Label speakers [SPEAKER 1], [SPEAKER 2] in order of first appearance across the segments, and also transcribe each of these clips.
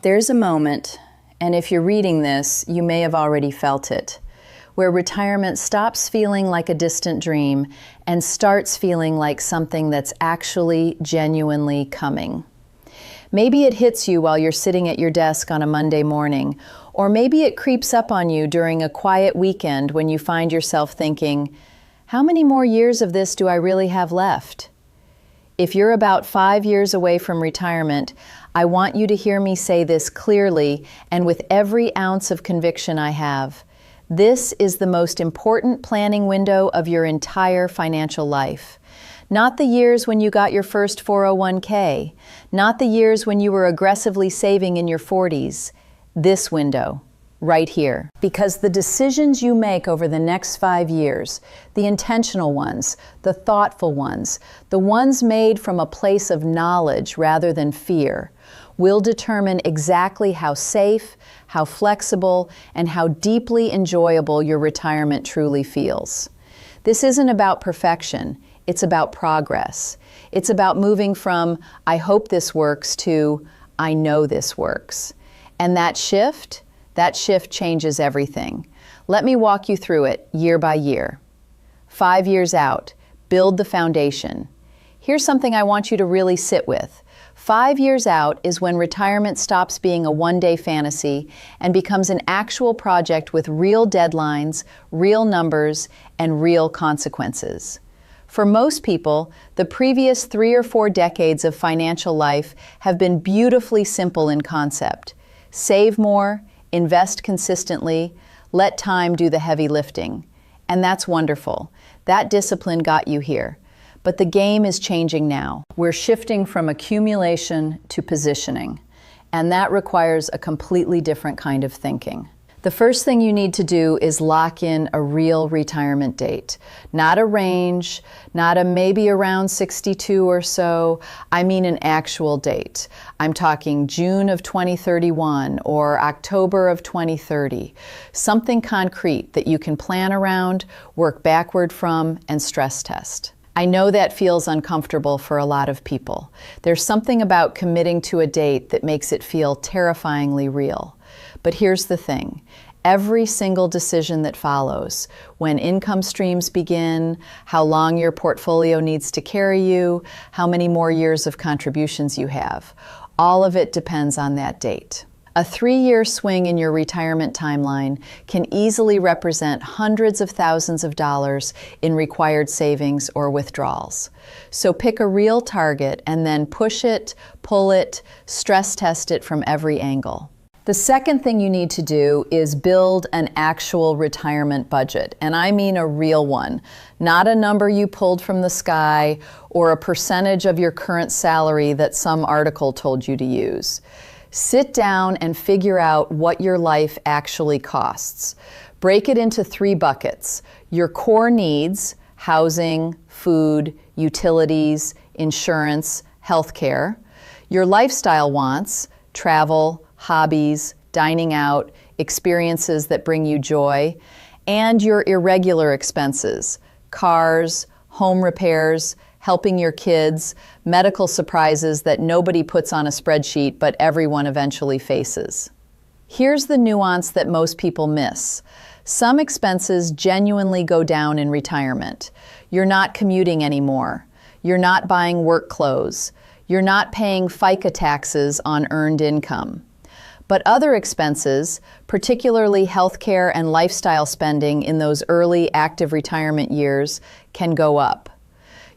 [SPEAKER 1] There's a moment, and if you're reading this, you may have already felt it, where retirement stops feeling like a distant dream and starts feeling like something that's actually genuinely coming. Maybe it hits you while you're sitting at your desk on a Monday morning, or maybe it creeps up on you during a quiet weekend when you find yourself thinking, how many more years of this do I really have left? If you're about 5 years away from retirement, I want you to hear me say this clearly and with every ounce of conviction I have. This is the most important planning window of your entire financial life. Not the years when you got your first 401k, not the years when you were aggressively saving in your 40s. This window, right here. Because the decisions you make over the next 5 years, the intentional ones, the thoughtful ones, the ones made from a place of knowledge rather than fear, will determine exactly how safe, how flexible, and how deeply enjoyable your retirement truly feels. This isn't about perfection, it's about progress. It's about moving from, I hope this works, to, I know this works. And that shift changes everything. Let me walk you through it year by year. 5 years out, build the foundation. Here's something I want you to really sit with. 5 years out is when retirement stops being a one-day fantasy and becomes an actual project with real deadlines, real numbers, and real consequences. For most people, the previous 3 or 4 decades of financial life have been beautifully simple in concept. Save more, invest consistently, let time do the heavy lifting. And that's wonderful. That discipline got you here. But the game is changing now. We're shifting from accumulation to positioning, and that requires a completely different kind of thinking. The first thing you need to do is lock in a real retirement date. Not a range, not a maybe around 62 or so. I mean an actual date. I'm talking June of 2031 or October of 2030. Something concrete that you can plan around, work backward from, and stress test. I know that feels uncomfortable for a lot of people. There's something about committing to a date that makes it feel terrifyingly real. But here's the thing. Every single decision that follows, when income streams begin, how long your portfolio needs to carry you, how many more years of contributions you have, all of it depends on that date. A 3-year swing in your retirement timeline can easily represent hundreds of thousands of dollars in required savings or withdrawals. So pick a real target and then push it, pull it, stress test it from every angle. The second thing you need to do is build an actual retirement budget, and I mean a real one, not a number you pulled from the sky or a percentage of your current salary that some article told you to use. Sit down and figure out what your life actually costs. Break it into 3 buckets: your core needs, housing, food, utilities, insurance, healthcare; your lifestyle wants, travel, hobbies, dining out, experiences that bring you joy; and your irregular expenses, cars, home repairs, helping your kids, medical surprises that nobody puts on a spreadsheet but everyone eventually faces. Here's the nuance that most people miss. Some expenses genuinely go down in retirement. You're not commuting anymore. You're not buying work clothes. You're not paying FICA taxes on earned income. But other expenses, particularly healthcare and lifestyle spending in those early active retirement years, can go up.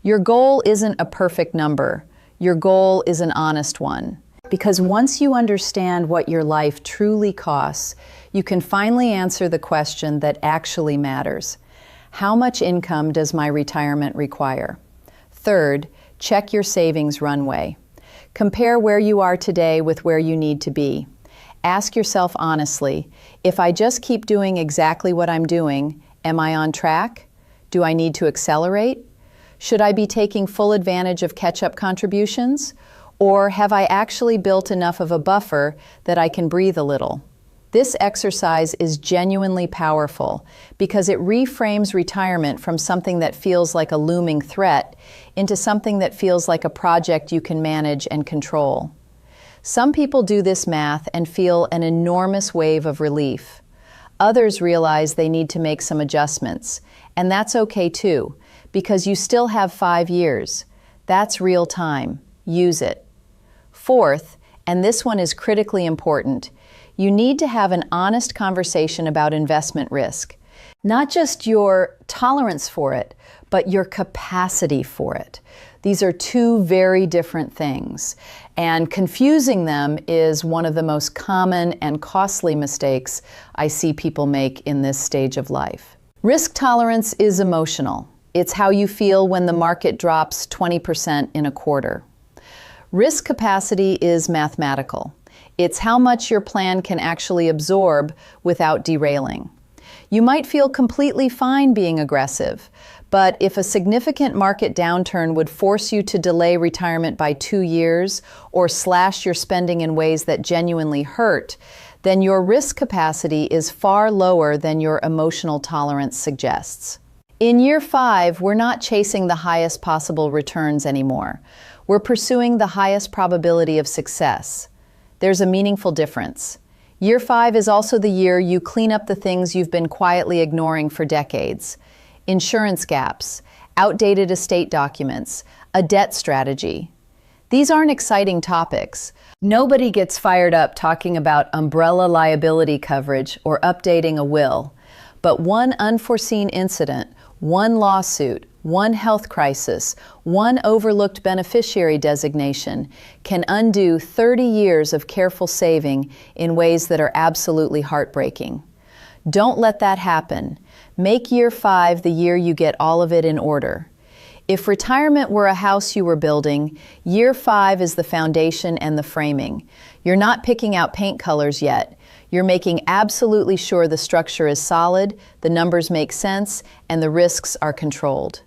[SPEAKER 1] Your goal isn't a perfect number. Your goal is an honest one. Because once you understand what your life truly costs, you can finally answer the question that actually matters. How much income does my retirement require? Third, check your savings runway. Compare where you are today with where you need to be. Ask yourself honestly, if I just keep doing exactly what I'm doing, am I on track? Do I need to accelerate? Should I be taking full advantage of catch-up contributions? Or have I actually built enough of a buffer that I can breathe a little? This exercise is genuinely powerful because it reframes retirement from something that feels like a looming threat into something that feels like a project you can manage and control. Some people do this math and feel an enormous wave of relief. Others realize they need to make some adjustments, and that's okay too, because you still have 5 years. That's real time. Use it. Fourth, and this one is critically important, you need to have an honest conversation about investment risk. Not just your tolerance for it, but your capacity for it. These are two very different things, and confusing them is one of the most common and costly mistakes I see people make in this stage of life. Risk tolerance is emotional. It's how you feel when the market drops 20% in a quarter. Risk capacity is mathematical. It's how much your plan can actually absorb without derailing. You might feel completely fine being aggressive, but if a significant market downturn would force you to delay retirement by 2 years or slash your spending in ways that genuinely hurt, then your risk capacity is far lower than your emotional tolerance suggests. In year 5, we're not chasing the highest possible returns anymore. We're pursuing the highest probability of success. There's a meaningful difference. Year 5 is also the year you clean up the things you've been quietly ignoring for decades. Insurance gaps, outdated estate documents, a debt strategy. These aren't exciting topics. Nobody gets fired up talking about umbrella liability coverage or updating a will. But one unforeseen incident, one lawsuit, one health crisis, one overlooked beneficiary designation can undo 30 years of careful saving in ways that are absolutely heartbreaking. Don't let that happen. Make year 5 the year you get all of it in order. If retirement were a house you were building, year 5 is the foundation and the framing. You're not picking out paint colors yet. You're making absolutely sure the structure is solid, the numbers make sense, and the risks are controlled.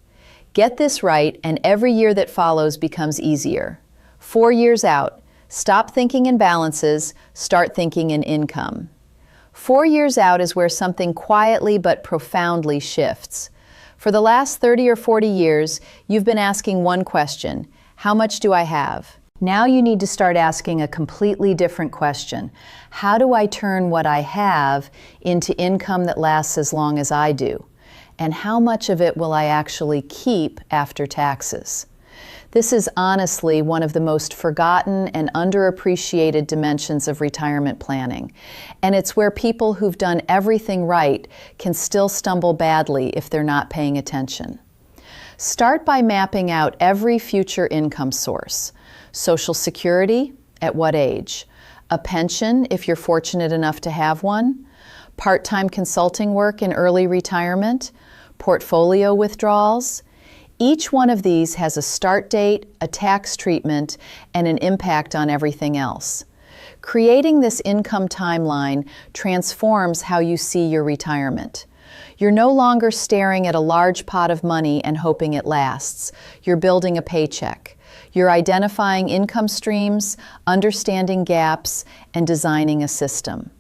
[SPEAKER 1] Get this right, and every year that follows becomes easier. 4 years out, stop thinking in balances, start thinking in income. 4 years out is where something quietly but profoundly shifts. For the last 30 or 40 years, you've been asking one question: how much do I have? Now you need to start asking a completely different question. How do I turn what I have into income that lasts as long as I do? And how much of it will I actually keep after taxes? This is honestly one of the most forgotten and underappreciated dimensions of retirement planning. And it's where people who've done everything right can still stumble badly if they're not paying attention. Start by mapping out every future income source. Social Security, at what age? A pension, if you're fortunate enough to have one? Part-time consulting work in early retirement? Portfolio withdrawals? Each one of these has a start date, a tax treatment, and an impact on everything else. Creating this income timeline transforms how you see your retirement. You're no longer staring at a large pot of money and hoping it lasts. You're building a paycheck. You're identifying income streams, understanding gaps, and designing a system.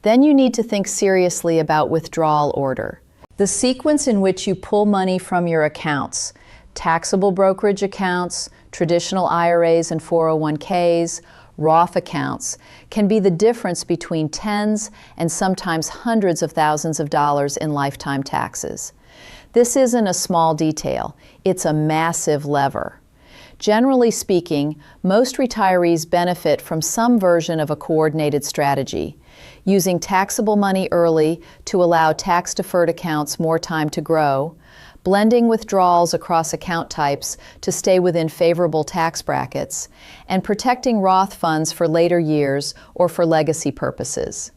[SPEAKER 1] Then you need to think seriously about withdrawal order. The sequence in which you pull money from your accounts, taxable brokerage accounts, traditional IRAs and 401ks, Roth accounts, can be the difference between tens and sometimes hundreds of thousands of dollars in lifetime taxes. This isn't a small detail, it's a massive lever. Generally speaking, most retirees benefit from some version of a coordinated strategy, using taxable money early to allow tax-deferred accounts more time to grow, blending withdrawals across account types to stay within favorable tax brackets, and protecting Roth funds for later years or for legacy purposes.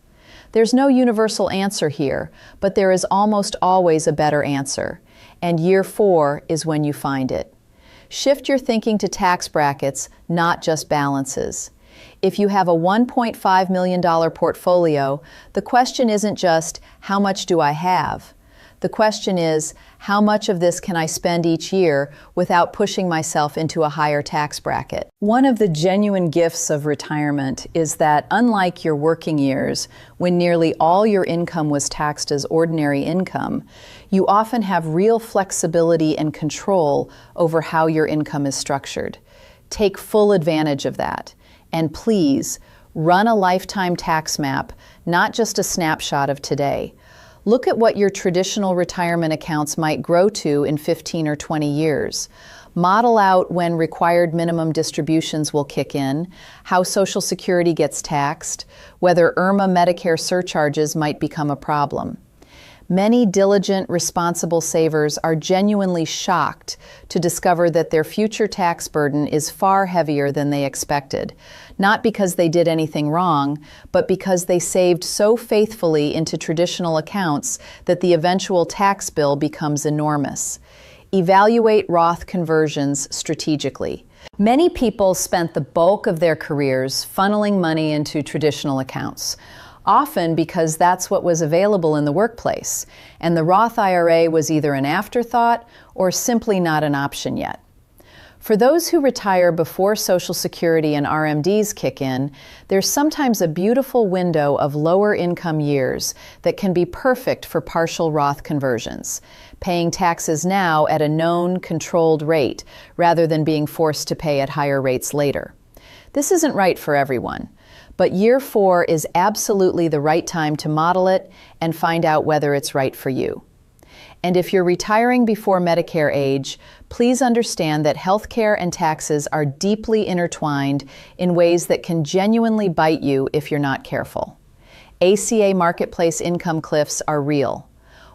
[SPEAKER 1] There's no universal answer here, but there is almost always a better answer, and year 4 is when you find it. Shift your thinking to tax brackets, not just balances. If you have a $1.5 million portfolio, the question isn't just, how much do I have? The question is, how much of this can I spend each year without pushing myself into a higher tax bracket? One of the genuine gifts of retirement is that, unlike your working years, when nearly all your income was taxed as ordinary income, you often have real flexibility and control over how your income is structured. Take full advantage of that. And please, run a lifetime tax map, not just a snapshot of today. Look at what your traditional retirement accounts might grow to in 15 or 20 years. Model out when required minimum distributions will kick in, how Social Security gets taxed, whether IRMAA Medicare surcharges might become a problem. Many diligent, responsible savers are genuinely shocked to discover that their future tax burden is far heavier than they expected, not because they did anything wrong, but because they saved so faithfully into traditional accounts that the eventual tax bill becomes enormous. Evaluate Roth conversions strategically. Many people spent the bulk of their careers funneling money into traditional accounts, often because that's what was available in the workplace, and the Roth IRA was either an afterthought or simply not an option yet. For those who retire before Social Security and RMDs kick in, there's sometimes a beautiful window of lower income years that can be perfect for partial Roth conversions, paying taxes now at a known, controlled rate rather than being forced to pay at higher rates later. This isn't right for everyone, but year 4 is absolutely the right time to model it and find out whether it's right for you. And if you're retiring before Medicare age, please understand that healthcare and taxes are deeply intertwined in ways that can genuinely bite you if you're not careful. ACA marketplace income cliffs are real.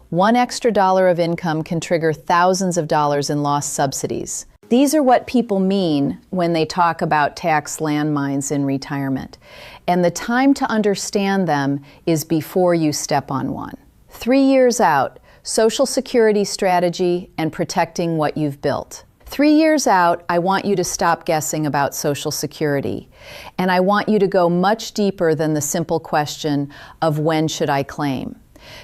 [SPEAKER 1] One extra dollar of income can trigger thousands of dollars in lost subsidies. These are what people mean when they talk about tax landmines in retirement. And the time to understand them is before you step on one. 3 years out, Social Security strategy and protecting what you've built. 3 years out, I want you to stop guessing about Social Security. And I want you to go much deeper than the simple question of when should I claim?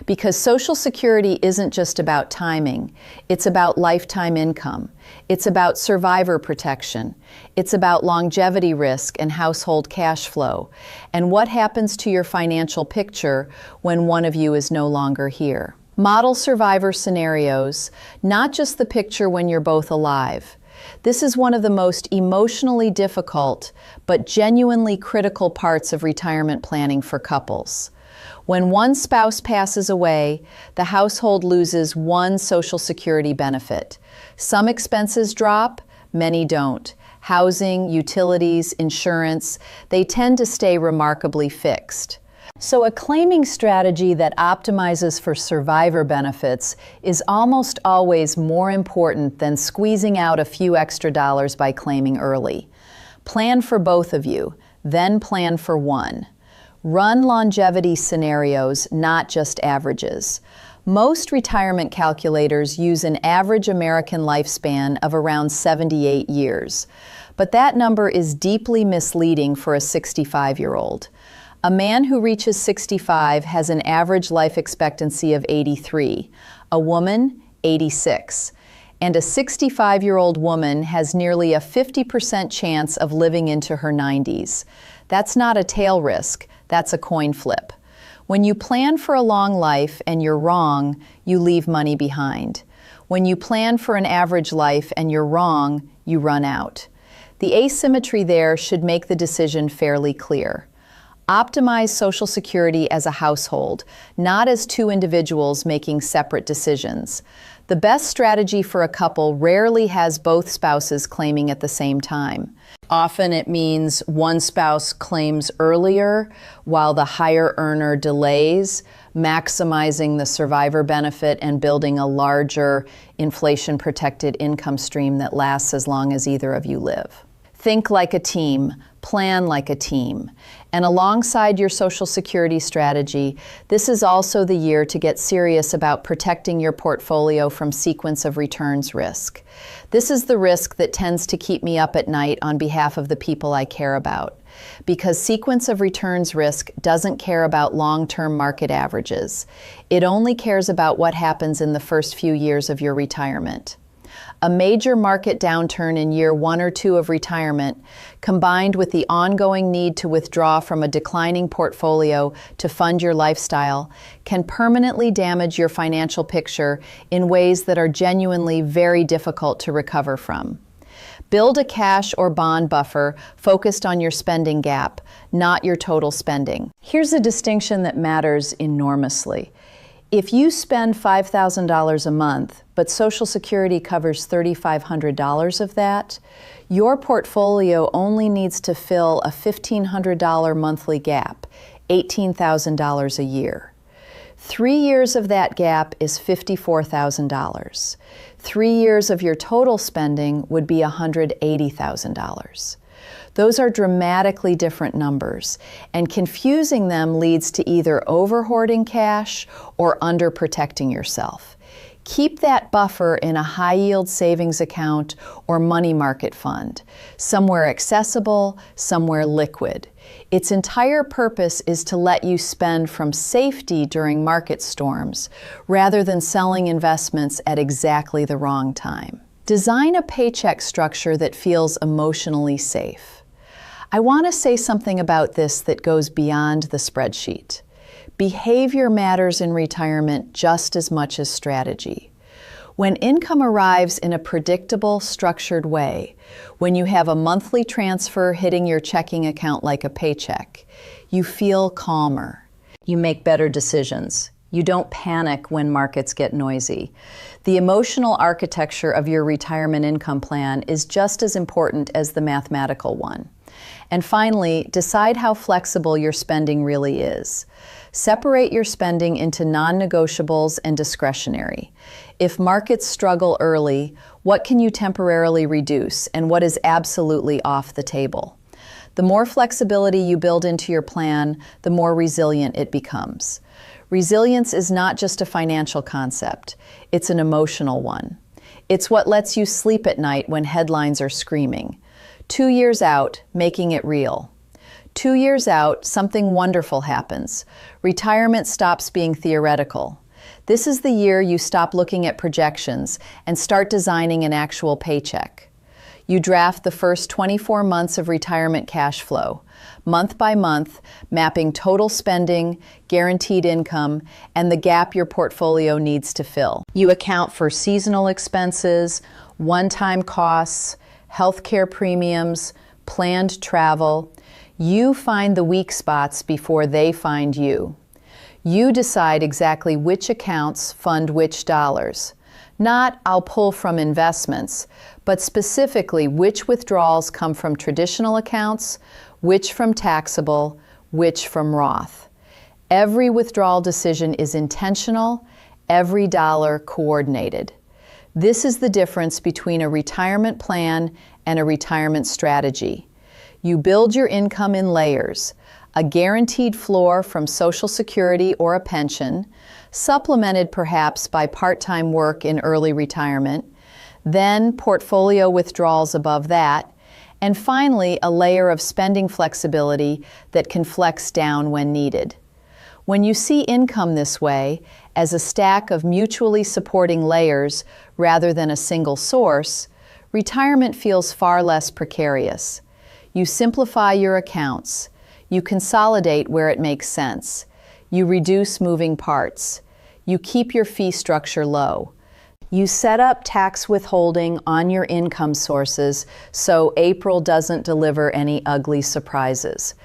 [SPEAKER 1] Because Social Security isn't just about timing, it's about lifetime income. It's about survivor protection. It's about longevity risk and household cash flow. And what happens to your financial picture when one of you is no longer here. Model survivor scenarios, not just the picture when you're both alive. This is one of the most emotionally difficult, but genuinely critical parts of retirement planning for couples. When one spouse passes away, the household loses one Social Security benefit. Some expenses drop, many don't. Housing, utilities, insurance, they tend to stay remarkably fixed. So a claiming strategy that optimizes for survivor benefits is almost always more important than squeezing out a few extra dollars by claiming early. Plan for both of you, then plan for one. Run longevity scenarios, not just averages. Most retirement calculators use an average American lifespan of around 78 years, but that number is deeply misleading for a 65-year-old. A man who reaches 65 has an average life expectancy of 83, a woman, 86. And a 65-year-old woman has nearly a 50% chance of living into her 90s. That's not a tail risk, that's a coin flip. When you plan for a long life and you're wrong, you leave money behind. When you plan for an average life and you're wrong, you run out. The asymmetry there should make the decision fairly clear. Optimize Social Security as a household, not as two individuals making separate decisions. The best strategy for a couple rarely has both spouses claiming at the same time. Often it means one spouse claims earlier while the higher earner delays, maximizing the survivor benefit and building a larger inflation-protected income stream that lasts as long as either of you live. Think like a team, plan like a team. And alongside your Social Security strategy, this is also the year to get serious about protecting your portfolio from sequence of returns risk. This is the risk that tends to keep me up at night on behalf of the people I care about. Because sequence of returns risk doesn't care about long-term market averages. It only cares about what happens in the first few years of your retirement. A major market downturn in year 1 or 2 of retirement, combined with the ongoing need to withdraw from a declining portfolio to fund your lifestyle, can permanently damage your financial picture in ways that are genuinely very difficult to recover from. Build a cash or bond buffer focused on your spending gap, not your total spending. Here's a distinction that matters enormously. If you spend $5,000 a month, but Social Security covers $3,500 of that, your portfolio only needs to fill a $1,500 monthly gap, $18,000 a year. 3 years of that gap is $54,000. 3 years of your total spending would be $180,000. Those are dramatically different numbers, and confusing them leads to either over-hoarding cash or under-protecting yourself. Keep that buffer in a high-yield savings account or money market fund, somewhere accessible, somewhere liquid. Its entire purpose is to let you spend from safety during market storms, rather than selling investments at exactly the wrong time. Design a paycheck structure that feels emotionally safe. I want to say something about this that goes beyond the spreadsheet. Behavior matters in retirement just as much as strategy. When income arrives in a predictable, structured way, when you have a monthly transfer hitting your checking account like a paycheck, you feel calmer. You make better decisions. You don't panic when markets get noisy. The emotional architecture of your retirement income plan is just as important as the mathematical one. And finally, decide how flexible your spending really is. Separate your spending into non-negotiables and discretionary. If markets struggle early, what can you temporarily reduce and what is absolutely off the table? The more flexibility you build into your plan, the more resilient it becomes. Resilience is not just a financial concept, it's an emotional one. It's what lets you sleep at night when headlines are screaming. 2 years out, making it real. 2 years out, something wonderful happens. Retirement stops being theoretical. This is the year you stop looking at projections and start designing an actual paycheck. You draft the first 24 months of retirement cash flow, month by month, mapping total spending, guaranteed income, and the gap your portfolio needs to fill. You account for seasonal expenses, one-time costs, healthcare premiums, planned travel. You find the weak spots before they find you. You decide exactly which accounts fund which dollars. Not, I'll pull from investments, but specifically which withdrawals come from traditional accounts, which from taxable, which from Roth. Every withdrawal decision is intentional, every dollar coordinated. This is the difference between a retirement plan and a retirement strategy. You build your income in layers, a guaranteed floor from Social Security or a pension, supplemented perhaps by part-time work in early retirement, then portfolio withdrawals above that, and finally a layer of spending flexibility that can flex down when needed. When you see income this way, as a stack of mutually supporting layers rather than a single source, retirement feels far less precarious. You simplify your accounts. You consolidate where it makes sense. You reduce moving parts. You keep your fee structure low. You set up tax withholding on your income sources so April doesn't deliver any ugly surprises.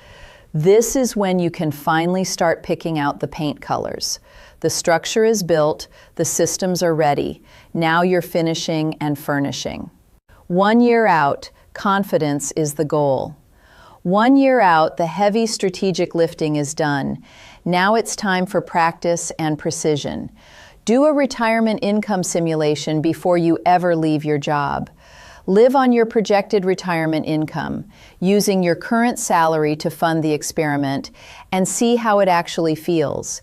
[SPEAKER 1] This is when you can finally start picking out the paint colors. The structure is built, the systems are ready. Now you're finishing and furnishing. 1 year out, confidence is the goal. 1 year out, the heavy strategic lifting is done. Now it's time for practice and precision. Do a retirement income simulation before you ever leave your job. Live on your projected retirement income, using your current salary to fund the experiment, and see how it actually feels.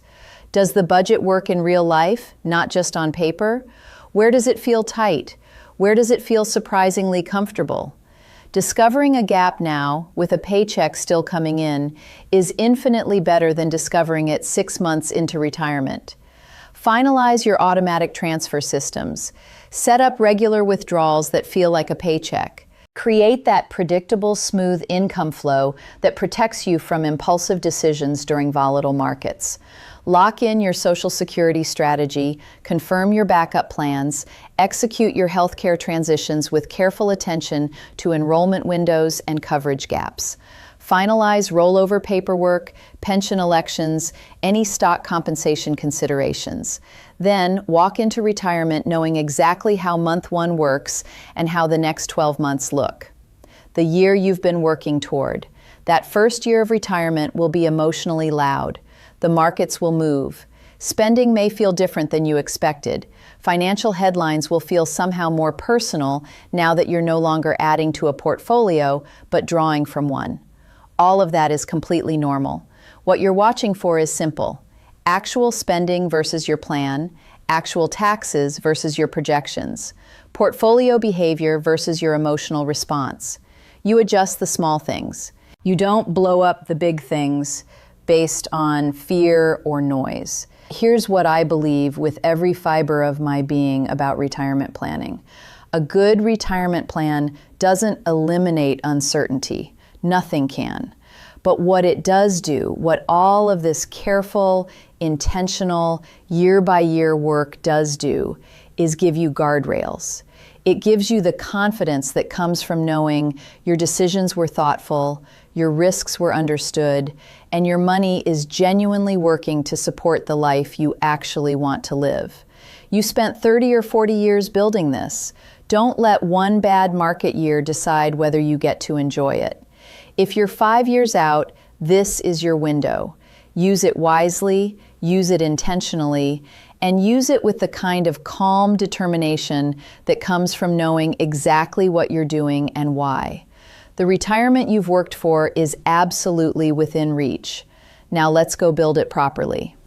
[SPEAKER 1] Does the budget work in real life, not just on paper? Where does it feel tight? Where does it feel surprisingly comfortable? Discovering a gap now, with a paycheck still coming in, is infinitely better than discovering it 6 months into retirement. Finalize your automatic transfer systems. Set up regular withdrawals that feel like a paycheck. Create that predictable, smooth income flow that protects you from impulsive decisions during volatile markets. Lock in your Social Security strategy, confirm your backup plans, execute your healthcare transitions with careful attention to enrollment windows and coverage gaps. Finalize rollover paperwork, pension elections, any stock compensation considerations. Then walk into retirement knowing exactly how month one works and how the next 12 months look. The year you've been working toward. That first year of retirement will be emotionally loud. The markets will move. Spending may feel different than you expected. Financial headlines will feel somehow more personal now that you're no longer adding to a portfolio, but drawing from one. All of that is completely normal. What you're watching for is simple. Actual spending versus your plan, actual taxes versus your projections, portfolio behavior versus your emotional response. You adjust the small things. You don't blow up the big things based on fear or noise. Here's what I believe with every fiber of my being about retirement planning. A good retirement plan doesn't eliminate uncertainty. Nothing can. But what it does do, what all of this careful, intentional, year-by-year work does do, is give you guardrails. It gives you the confidence that comes from knowing your decisions were thoughtful, your risks were understood, and your money is genuinely working to support the life you actually want to live. You spent 30 or 40 years building this. Don't let one bad market year decide whether you get to enjoy it. If you're 5 years out, this is your window. Use it wisely, use it intentionally, and use it with the kind of calm determination that comes from knowing exactly what you're doing and why. The retirement you've worked for is absolutely within reach. Now let's go build it properly.